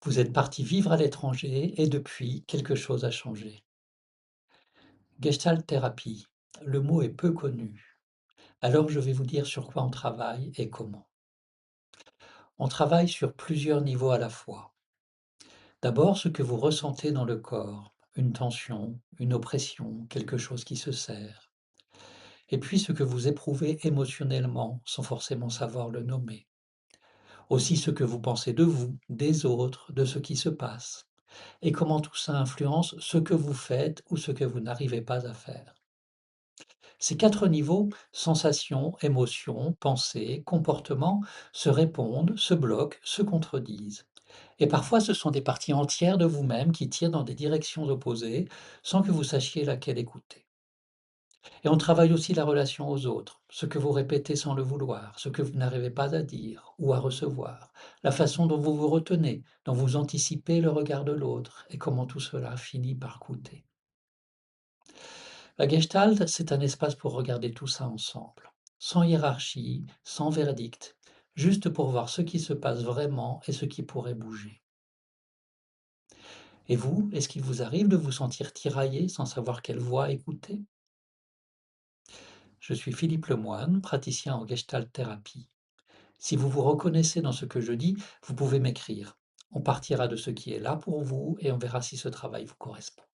Vous êtes parti vivre à l'étranger et depuis, quelque chose a changé. Gestalt thérapie, le mot est peu connu. Alors je vais vous dire sur quoi on travaille et comment. On travaille sur plusieurs niveaux à la fois. D'abord, ce que vous ressentez dans le corps, une tension, une oppression, quelque chose qui se serre. Et puis ce que vous éprouvez émotionnellement, sans forcément savoir le nommer. Aussi ce que vous pensez de vous, des autres, de ce qui se passe. Et comment tout ça influence ce que vous faites ou ce que vous n'arrivez pas à faire. Ces 4 niveaux, sensations, émotions, pensées, comportements, se répondent, se bloquent, se contredisent. Et parfois, ce sont des parties entières de vous-même qui tirent dans des directions opposées sans que vous sachiez laquelle écouter. Et on travaille aussi la relation aux autres, ce que vous répétez sans le vouloir, ce que vous n'arrivez pas à dire ou à recevoir, la façon dont vous vous retenez, dont vous anticipez le regard de l'autre et comment tout cela finit par coûter. La Gestalt, c'est un espace pour regarder tout ça ensemble, sans hiérarchie, sans verdict, juste pour voir ce qui se passe vraiment et ce qui pourrait bouger. Et vous, est-ce qu'il vous arrive de vous sentir tiraillé sans savoir quelle voix écouter? Je suis Philippe Lemoine, praticien en Gestalt thérapie. Si vous vous reconnaissez dans ce que je dis, vous pouvez m'écrire. On partira de ce qui est là pour vous et on verra si ce travail vous correspond.